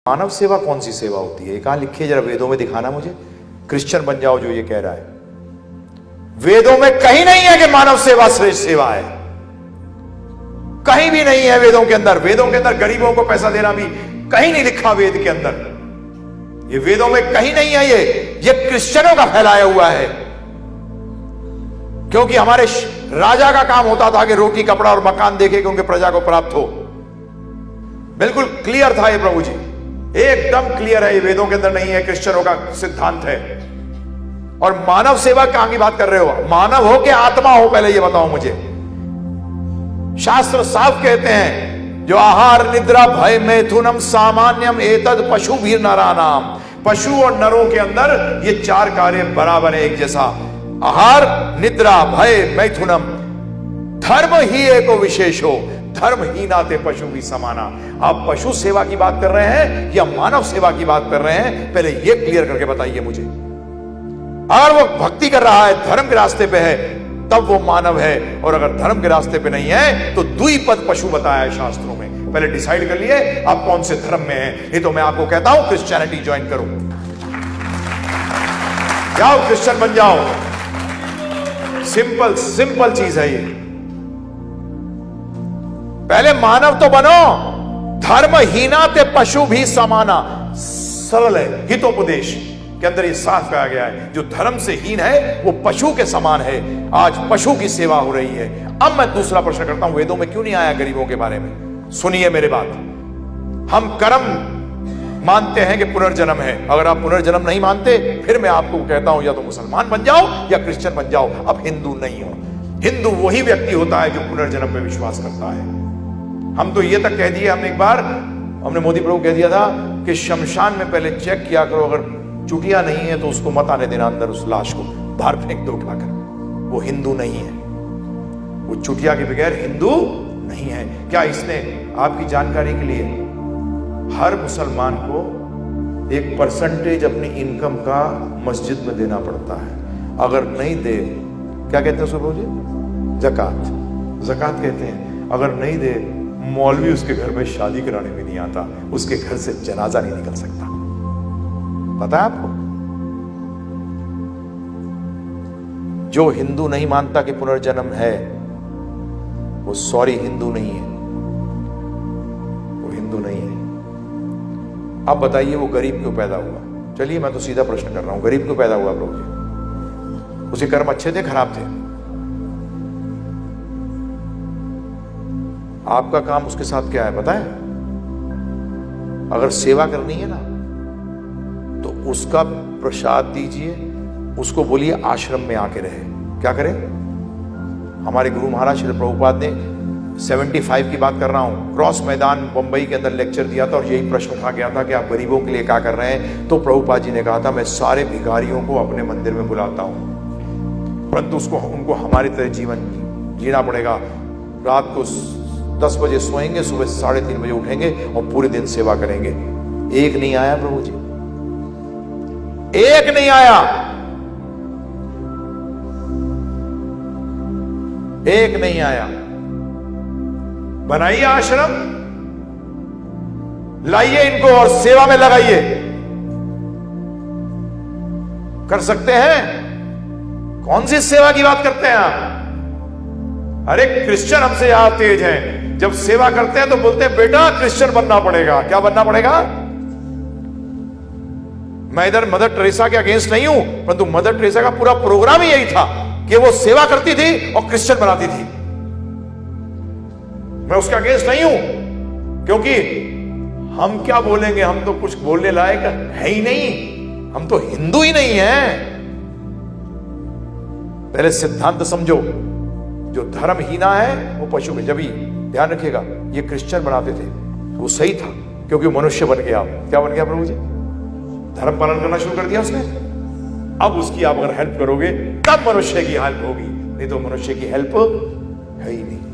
मानव सेवा कौन सी सेवा होती है? कहां लिखी है? जरा वेदों में दिखाना मुझे। क्रिश्चियन बन जाओ जो ये कह रहा है, वेदों में कहीं नहीं है कि मानव सेवा श्रेष्ठ सेवा है। कहीं भी नहीं है वेदों के अंदर। वेदों के अंदर गरीबों को पैसा देना भी कहीं नहीं लिखा वेद के अंदर। ये वेदों में कहीं नहीं है। ये क्रिश्चियनों का फैलाया हुआ है, क्योंकि हमारे राजा का काम होता था कि रोटी कपड़ा और मकान देके कि उनके प्रजा को प्राप्त हो। बिल्कुल क्लियर था ये प्रभु जी, एकदम क्लियर है। ये वेदों के अंदर नहीं है, क्रिश्चियनों का सिद्धांत है। और मानव सेवा कहां की बात कर रहे हो? मानव हो कि आत्मा हो, पहले ये बताओ मुझे। शास्त्र साफ कहते हैं, जो आहार निद्रा भय मैथुनम सामान्यम एतद पशु भी नरानाम। पशु और नरों के अंदर ये चार कार्य बराबर है, एक जैसा। आहार निद्रा भय मैथुनम, धर्म ही एको विशेष हो, धर्म ही नाते पशु भी समाना। आप पशु सेवा की बात कर रहे हैं या मानव सेवा की बात कर रहे हैं? पहले यह क्लियर करके बताइए मुझे। अगर वो भक्ति कर रहा है, धर्म के रास्ते पे है, तब वो मानव है। और अगर धर्म के रास्ते पे नहीं है तो द्विपद पशु बताया है शास्त्रों में। पहले डिसाइड कर लिए आप कौन से धर्म में हैं। नहीं तो मैं आपको कहता हूं क्रिश्चियनिटी ज्वाइन करो, जाओ क्रिश्चियन बन जाओ। सिंपल सिंपल चीज है ये। पहले मानव तो बनो, धर्म हीना ते पशु भी समाना। सरल है, हितोपदेश के अंदर ये साफ कहा गया है, जो धर्म से हीन है वो पशु के समान है। आज पशु की सेवा हो रही है। अब मैं दूसरा प्रश्न करता हूं, वेदों में क्यों नहीं आया गरीबों के बारे में? सुनिए मेरे बात। हम कर्म मानते हैं कि पुनर्जन्म है। अगर आप पुनर्जन्म नहीं मानते, फिर मैं आपको कहता हूं या तो मुसलमान बन जाओ या क्रिश्चियन बन जाओ। अब हिंदू नहीं हो। हिंदू वही व्यक्ति होता है जो पुनर्जन्म में विश्वास करता है। हम तो ये तक कह दिए, हमने एक बार हमने मोदी प्रभु कह दिया था कि शमशान में पहले चेक किया करो, अगर चुटिया नहीं है तो उसको मत आने देना अंदर, उस लाश को बाहर फेंक दो उठाकर। वो हिंदू नहीं है, वो चुटिया के बगैर हिंदू नहीं है। क्या इसने आपकी जानकारी के लिए, हर मुसलमान को एक परसेंटेज अपनी इनकम का मस्जिद में देना पड़ता है। अगर नहीं दे, क्या कहते हैं उसको प्रभु जी? जकात। जकात कहते हैं। अगर नहीं दे, मौलवी उसके घर में शादी कराने में नहीं आता, उसके घर से जनाजा नहीं निकल सकता। पता है आपको? जो हिंदू नहीं मानता कि पुनर्जन्म है, वो सॉरी हिंदू नहीं है, वो हिंदू नहीं है। अब बताइए वो गरीब क्यों पैदा हुआ? चलिए मैं तो सीधा प्रश्न कर रहा हूं, गरीब क्यों पैदा हुआ प्रभु जी? उसके कर्म अच्छे थे, खराब थे? आपका काम उसके साथ क्या है पता है? अगर सेवा करनी है ना तो उसका प्रसाद दीजिए, उसको बोलिए आश्रम में आके रहे। क्या करें? हमारे गुरु महाराज श्री प्रभुपाद ने 75 की बात कर रहा हूं, क्रॉस मैदान बंबई के अंदर लेक्चर दिया था और यही प्रश्न उठा गया था कि आप गरीबों के लिए क्या कर रहे हैं? तो प्रभुपाद जी ने कहा था, मैं सारे भिखारियों को अपने मंदिर में बुलाता हूं, परंतु उनको हमारी तरह जीवन जीना पड़ेगा। रात को 10 बजे सोएंगे, सुबह 3:30 बजे उठेंगे और पूरे दिन सेवा करेंगे। एक नहीं आया प्रभु जी, एक नहीं आया, एक नहीं आया। बनाइए आश्रम, लाइए इनको और सेवा में लगाइए। कर सकते हैं? कौन सी सेवा की बात करते हैं आप? अरे क्रिश्चियन हमसे यहां तेज हैं, जब सेवा करते हैं तो बोलते हैं बेटा क्रिश्चियन बनना पड़ेगा। क्या बनना पड़ेगा? मैं इधर मदर टेरेसा के अगेंस्ट नहीं हूं, परंतु मदर टेरेसा का पूरा प्रोग्राम ही यही था कि वो सेवा करती थी और क्रिश्चियन बनाती थी। मैं उसके अगेंस्ट नहीं हूं, क्योंकि हम क्या बोलेंगे, हम तो कुछ बोलने लायक है ही नहीं, हम तो हिंदू ही नहीं हैं। पहले सिद्धांत समझो, जो धर्म हीना है वो पशु में। जब ही ध्यान रखिएगा, ये क्रिश्चियन बनाते थे वो सही था, क्योंकि मनुष्य बन गया। क्या बन गया प्रभु जी? धर्म पालन करना शुरू कर दिया उसने। अब उसकी आप अगर हेल्प करोगे तब मनुष्य की हेल्प होगी, नहीं तो मनुष्य की हेल्प है ही नहीं।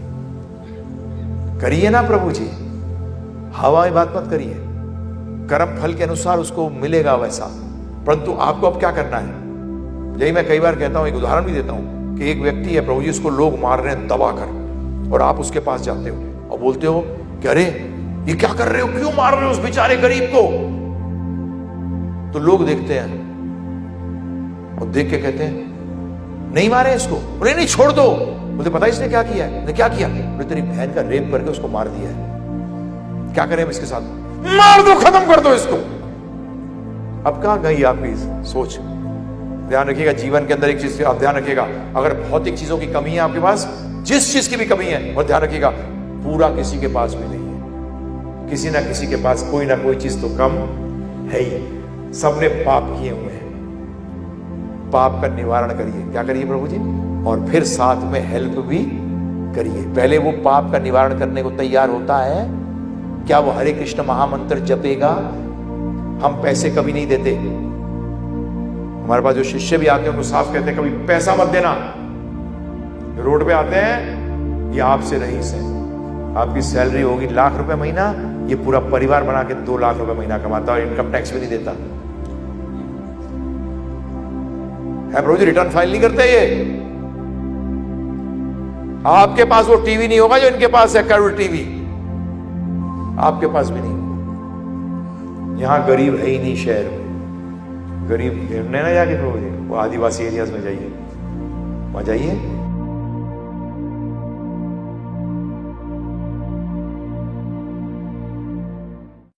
करिए ना प्रभु जी, हवा में बात मत करिए। कर्म फल के अनुसार उसको मिलेगा वैसा, परंतु आपको अब क्या करना है? यही मैं कई बार कहता हूं, एक उदाहरण भी देता हूं कि एक व्यक्ति है प्रभु जी, उसको लोग मार रहे हैं दबा कर, और आप उसके पास जाते हो और बोलते हो कि अरे ये क्या कर रहे हो, क्यों मार रहे हो उस बेचारे गरीब को? तो लोग देखते हैं और देख के कहते हैं नहीं मारे इसको, नहीं नहीं छोड़ दो। मुझे पता है इसने क्या किया है। ने क्या किया? बोले तेरी बहन का रेप करके उसको मार दिया है, क्या करें हम इसके साथ? मार दो, खत्म कर दो इसको। अब कहां गई आपकी सोच? ध्यान रखिएगा, जीवन के अंदर एक चीज आप ध्यान रखिएगा, अगर भौतिक चीजों की कमी है आपके पास, जिस चीज की भी कमी है, और ध्यान रखिएगा पूरा किसी के पास भी नहीं है। किसी ना किसी के पास कोई ना कोई चीज तो कम है ही। सबने पाप किए हुए हैं। पाप का निवारण करिए। क्या करिए प्रभु जी? और फिर साथ में हेल्प भी करिए। पहले वो पाप का निवारण करने को तैयार होता है क्या? वो हरे कृष्ण महामंत्र जपेगा। हम पैसे कभी नहीं देते। हमारे पास जो शिष्य भी आते हैं उनको साफ कहते हैं कभी पैसा मत देना। रोड पे आते हैं, ये आपसे रईस है, आपकी सैलरी होगी ₹1,00,000 महीना, ये पूरा परिवार बना के ₹2,00,000 महीना कमाता है और इनकम टैक्स भी नहीं देता है। प्रभु जी रिटर्न फाइल नहीं करते ये। आपके पास वो टीवी नहीं होगा जो इनके पास है, करोड़ टीवी आपके पास भी नहीं। यहां गरीब है ही नहीं शहर में। गरीब ढूंढने ना जाके प्रभु जी, वो आदिवासी एरियाज में जाइए, वहां जाइए,